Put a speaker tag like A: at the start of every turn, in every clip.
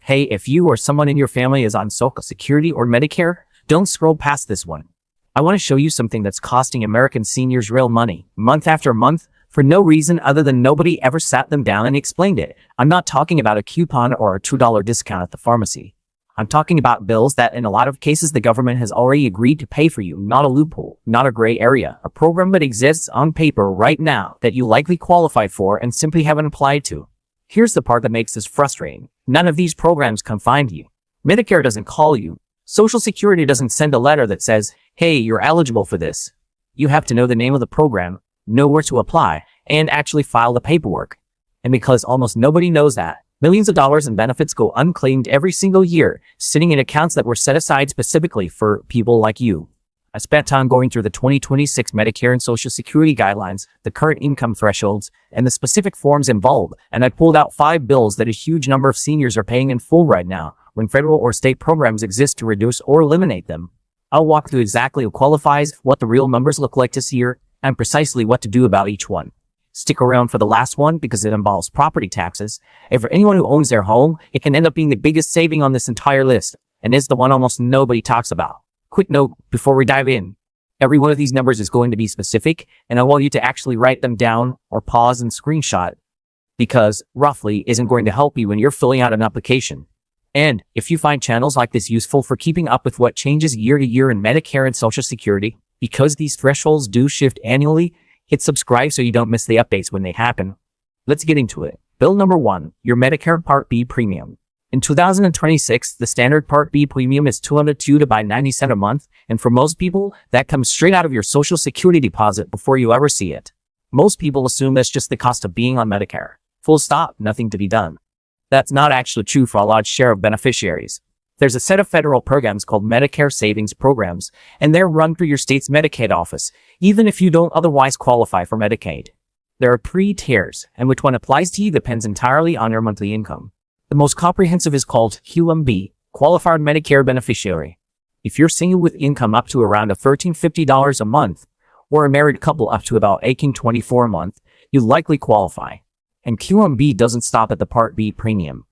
A: Hey, if you or someone in your family is on Social Security or Medicare, don't scroll past this one. I want to show you something that's costing American seniors real money, month after month, for no reason other than nobody ever sat them down and explained it. I'm not talking about a coupon or a $2 discount at the pharmacy. I'm talking about bills that in a lot of cases the government has already agreed to pay for you, not a loophole, not a gray area, a program that exists on paper right now that you likely qualify for and simply haven't applied to. Here's the part that makes this frustrating. None of these programs come find you. Medicare doesn't call you. Social Security doesn't send a letter that says, hey, you're eligible for this. You have to know the name of the program, know where to apply, and actually file the paperwork. And because almost nobody knows that, millions of dollars in benefits go unclaimed every single year, sitting in accounts that were set aside specifically for people like you. I spent time going through the 2026 Medicare and Social Security guidelines, the current income thresholds, and the specific forms involved, and I pulled out 5 bills that a huge number of seniors are paying in full right now, when federal or state programs exist to reduce or eliminate them. I'll walk through exactly who qualifies, what the real numbers look like this year, and precisely what to do about each one. Stick around for the last one because it involves property taxes, and for anyone who owns their home, it can end up being the biggest saving on this entire list, and is the one almost nobody talks about. Quick note before we dive in. Every one of these numbers is going to be specific, and I want you to actually write them down or pause and screenshot, because roughly isn't going to help you when you're filling out an application. And if you find channels like this useful for keeping up with what changes year to year in Medicare and Social Security, because these thresholds do shift annually, hit subscribe so you don't miss the updates when they happen. Let's get into it. Bill number 1, your Medicare Part B premium. In 2026, the standard Part B premium is $202.90 a month, and for most people, that comes straight out of your Social Security deposit before you ever see it. Most people assume that's just the cost of being on Medicare. Full stop, nothing to be done. That's not actually true for a large share of beneficiaries. There's a set of federal programs called Medicare Savings Programs, and they're run through your state's Medicaid office, even if you don't otherwise qualify for Medicaid. There are 3 tiers, and which one applies to you depends entirely on your monthly income. The most comprehensive is called QMB, Qualified Medicare Beneficiary. If you're single with income up to around $1,350 a month, or a married couple up to about $1,824 a month, you likely qualify. And QMB doesn't stop at the Part B premium.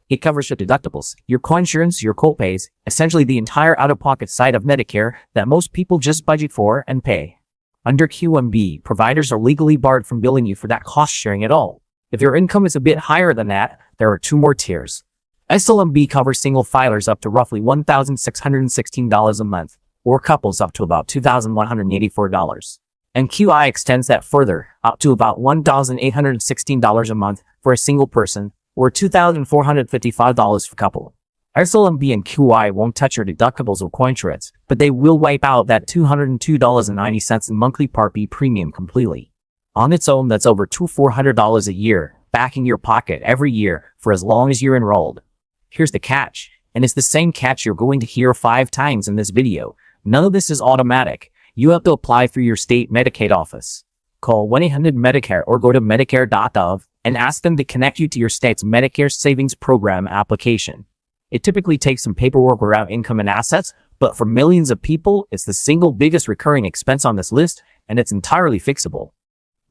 A: It covers your deductibles, your coinsurance, your copays, essentially the entire out-of-pocket side of Medicare that most people just budget for and pay. Under QMB, providers are legally barred from billing you for that cost sharing at all. If your income is a bit higher than that, there are 2 more tiers. SLMB covers single filers up to roughly $1,616 a month, or couples up to about $2,184. And QI extends that further, up to about $1,816 a month for a single person, or $2,455 for couple. SLMB and QI won't touch your deductibles or coinsurance, but they will wipe out that $202.90 in monthly Part B premium completely. On its own, that's over $400 a year, back in your pocket every year for as long as you're enrolled. Here's the catch, and it's the same catch you're going to hear 5 times in this video. None of this is automatic. You have to apply through your state Medicaid office. Call 1-800-MEDICARE or go to medicare.gov and ask them to connect you to your state's Medicare Savings Program application. It typically takes some paperwork around income and assets, but for millions of people, it's the single biggest recurring expense on this list, and it's entirely fixable.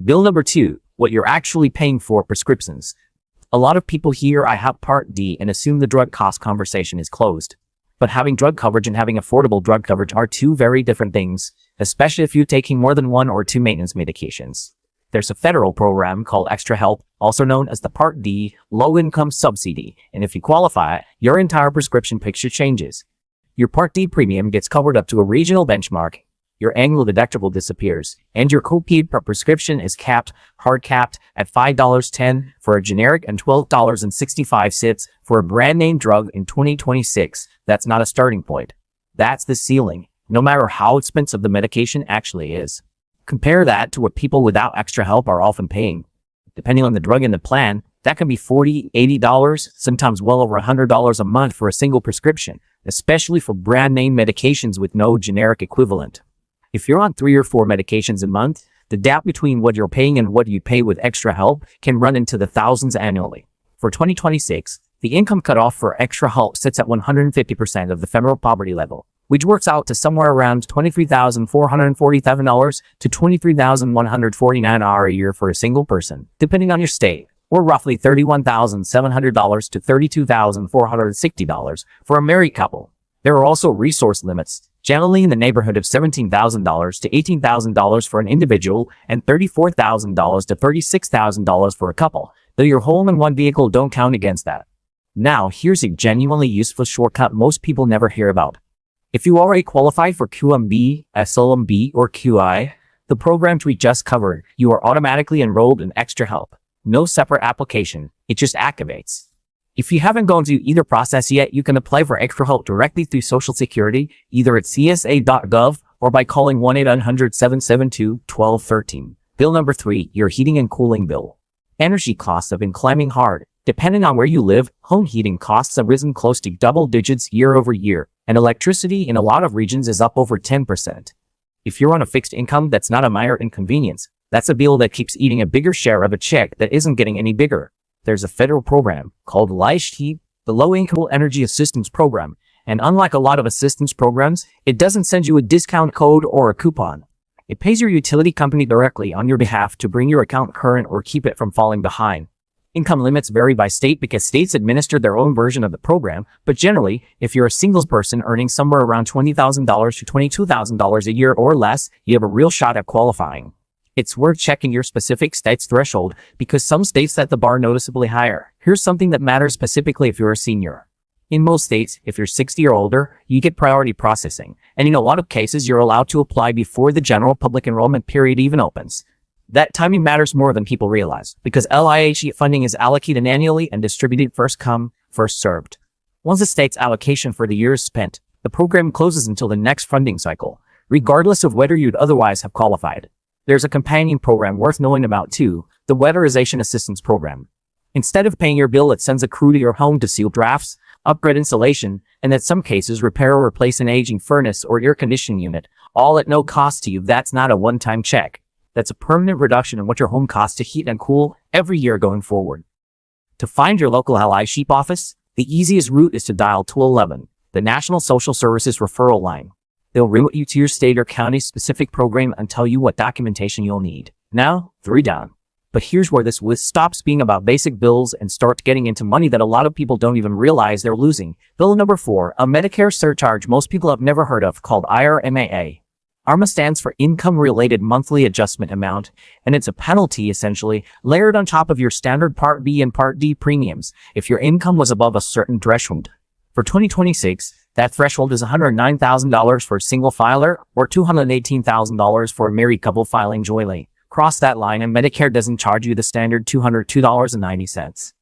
A: Bill number 2, what you're actually paying for prescriptions. A lot of people hear I have Part D and assume the drug cost conversation is closed. But having drug coverage and having affordable drug coverage are 2 very different things, especially if you're taking more than 1 or 2 maintenance medications. There's a federal program called Extra Help, also known as the Part D Low-Income Subsidy, and if you qualify, your entire prescription picture changes. Your Part D premium gets covered up to a regional benchmark, your annual deductible disappears, and your copay per prescription is hard capped at $5.10 for a generic and $12.65 for a brand name drug in 2026. That's not a starting point. That's the ceiling, no matter how expensive the medication actually is. Compare that to what people without Extra Help are often paying. Depending on the drug in the plan, that can be $40, $80, sometimes well over $100 a month for a single prescription, especially for brand name medications with no generic equivalent. If you're on 3 or 4 medications a month, the gap between what you're paying and what you pay with Extra Help can run into the thousands annually. For 2026, the income cutoff for Extra Help sits at 150% of the federal poverty level, which works out to somewhere around $23,447 to $23,149 a year for a single person, depending on your state. or roughly $31,700 to $32,460 for a married couple. There are also resource limits, generally in the neighborhood of $17,000 to $18,000 for an individual and $34,000 to $36,000 for a couple, though your home and one vehicle don't count against that. Now, here's a genuinely useful shortcut most people never hear about. If you already qualify for QMB, SLMB, or QI, the programs we just covered, you are automatically enrolled in Extra Help. No separate application, it just activates. If you haven't gone through either process yet, you can apply for Extra Help directly through Social Security, either at csa.gov or by calling 1-800-772-1213. Bill number 3, your heating and cooling bill. Energy costs have been climbing hard. Depending on where you live, home heating costs have risen close to double digits year over year, and electricity in a lot of regions is up over 10%. If you're on a fixed income, that's not a minor inconvenience. That's a bill that keeps eating a bigger share of a check that isn't getting any bigger. There's a federal program called LIHT, the Low Income Energy Assistance Program, and unlike a lot of assistance programs, it doesn't send you a discount code or a coupon. It pays your utility company directly on your behalf to bring your account current or keep it from falling behind. Income limits vary by state because states administer their own version of the program, but generally, if you're a single person earning somewhere around $20,000 to $22,000 a year or less, you have a real shot at qualifying. It's worth checking your specific state's threshold because some states set the bar noticeably higher. Here's something that matters specifically if you're a senior. In most states, if you're 60 or older, you get priority processing, and in a lot of cases, you're allowed to apply before the general public enrollment period even opens. That timing matters more than people realize because LIHT funding is allocated annually and distributed first come, first served. Once a state's allocation for the year is spent, the program closes until the next funding cycle, regardless of whether you'd otherwise have qualified. There's a companion program worth knowing about too, the Weatherization Assistance Program. Instead of paying your bill, it sends a crew to your home to seal drafts, upgrade insulation, and in some cases repair or replace an aging furnace or air conditioning unit, all at no cost to you. That's not a one-time check. That's a permanent reduction in what your home costs to heat and cool every year going forward. To find your local LIHT office, the easiest route is to dial 211, the National Social Services Referral Line. They'll route you to your state or county specific program and tell you what documentation you'll need. Now, 3 down. But here's where this list stops being about basic bills and starts getting into money that a lot of people don't even realize they're losing. Bill number 4, a Medicare surcharge most people have never heard of called IRMAA. ARMA stands for Income-Related Monthly Adjustment Amount, and it's a penalty, essentially, layered on top of your standard Part B and Part D premiums if your income was above a certain threshold. For 2026, that threshold is $109,000 for a single filer or $218,000 for a married couple filing jointly. Cross that line and Medicare doesn't charge you the standard $202.90.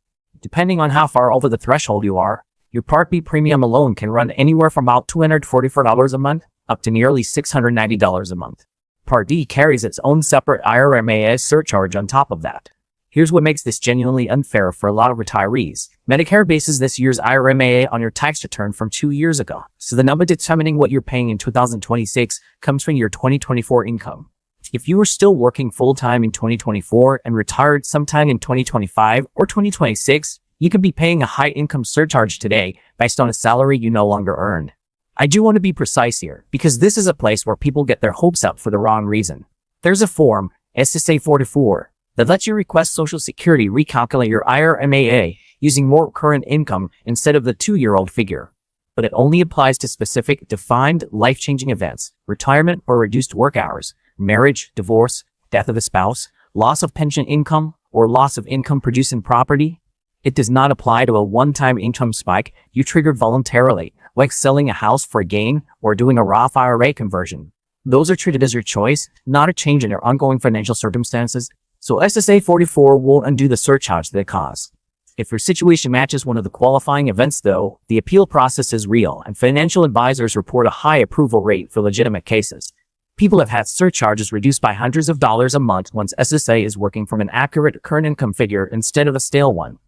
A: Depending on how far over the threshold you are, your Part B premium alone can run anywhere from about $244 a month up to nearly $690 a month. Part D carries its own separate IRMAA surcharge on top of that. Here's what makes this genuinely unfair for a lot of retirees. Medicare bases this year's IRMAA on your tax return from 2 years ago, so the number determining what you're paying in 2026 comes from your 2024 income. If you are still working full-time in 2024 and retired sometime in 2025 or 2026, you could be paying a high income surcharge today based on a salary you no longer earn. I do want to be precise here, because this is a place where people get their hopes up for the wrong reason. There's a form, SSA 44, that lets you request Social Security recalculate your IRMAA using more current income instead of the 2-year-old figure. But it only applies to specific defined life-changing events, retirement or reduced work hours, marriage, divorce, death of a spouse, loss of pension income, or loss of income producing property. It does not apply to a one-time income spike you triggered voluntarily, like selling a house for a gain or doing a Roth IRA conversion. Those are treated as your choice, not a change in your ongoing financial circumstances, so SSA 44 won't undo the surcharge they cause. If your situation matches one of the qualifying events though, the appeal process is real and financial advisors report a high approval rate for legitimate cases. People have had surcharges reduced by hundreds of dollars a month once SSA is working from an accurate current income figure instead of a stale one.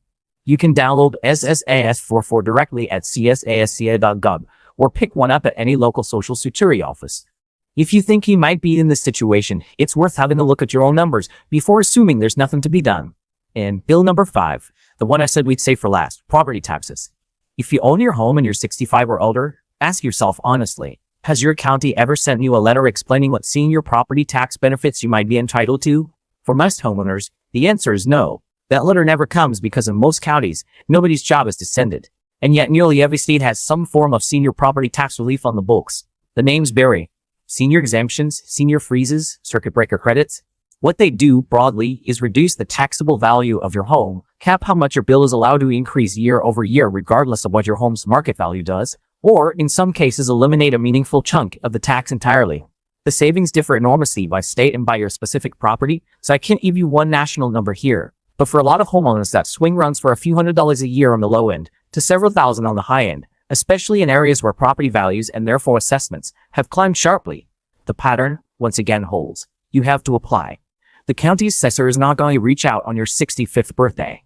A: You can download SSAS 44 directly at csasca.gov or pick one up at any local Social Security office. If you think you might be in this situation, it's worth having a look at your own numbers before assuming there's nothing to be done. And bill number 5, the one I said we'd save for last, property taxes. If you own your home and you're 65 or older, ask yourself honestly, has your county ever sent you a letter explaining what senior property tax benefits you might be entitled to? For most homeowners, the answer is no. That letter never comes because in most counties, nobody's job is to send it. And yet nearly every state has some form of senior property tax relief on the books. The names vary. Senior exemptions, senior freezes, circuit breaker credits. What they do, broadly, is reduce the taxable value of your home, cap how much your bill is allowed to increase year over year regardless of what your home's market value does, or, in some cases, eliminate a meaningful chunk of the tax entirely. The savings differ enormously by state and by your specific property, so I can't give you one national number here. But for a lot of homeowners, that swing runs for a few $100s a year on the low end, to several thousand on the high end, especially in areas where property values and therefore assessments have climbed sharply. The pattern, once again, holds. You have to apply. The county assessor is not going to reach out on your 65th birthday.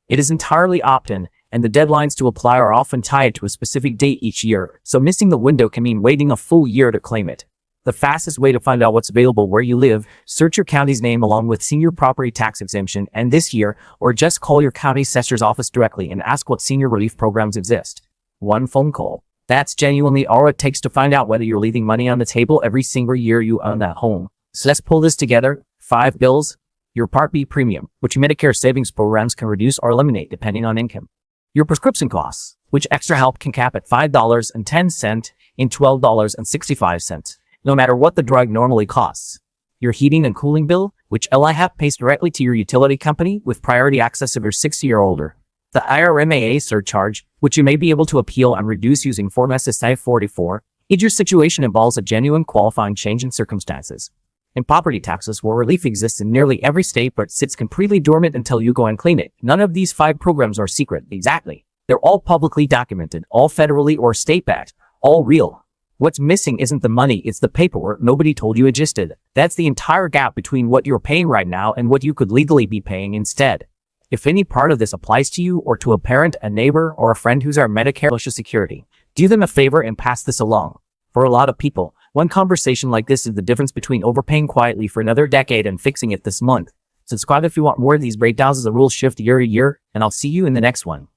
A: It is entirely opt-in, and the deadlines to apply are often tied to a specific date each year, so missing the window can mean waiting a full year to claim it. The fastest way to find out what's available where you live, search your county's name along with senior property tax exemption and this year, or just call your county assessor's office directly and ask what senior relief programs exist. One phone call. That's genuinely all it takes to find out whether you're leaving money on the table every single year you own that home. So let's pull this together. 5 bills. Your Part B premium, which Medicare savings programs can reduce or eliminate depending on income. Your prescription costs, which extra help can cap at $5.10 in $12.65, no matter what the drug normally costs. Your heating and cooling bill, which LIHAP pays directly to your utility company with priority access if you're 60 or older. The IRMAA surcharge, which you may be able to appeal and reduce using Form SSI 44, if your situation involves a genuine qualifying change in circumstances. And property taxes, where relief exists in nearly every state but sits completely dormant until you go and claim it. None of these 5 programs are secret, exactly. They're all publicly documented, all federally or state-backed, all real. What's missing isn't the money, it's the paperwork nobody told you existed. That's the entire gap between what you're paying right now and what you could legally be paying instead. If any part of this applies to you or to a parent, a neighbor, or a friend who's our Medicare Social Security, do them a favor and pass this along. For a lot of people, one conversation like this is the difference between overpaying quietly for another decade and fixing it this month. Subscribe if you want more of these breakdowns as the rules shift year to year, and I'll see you in the next one.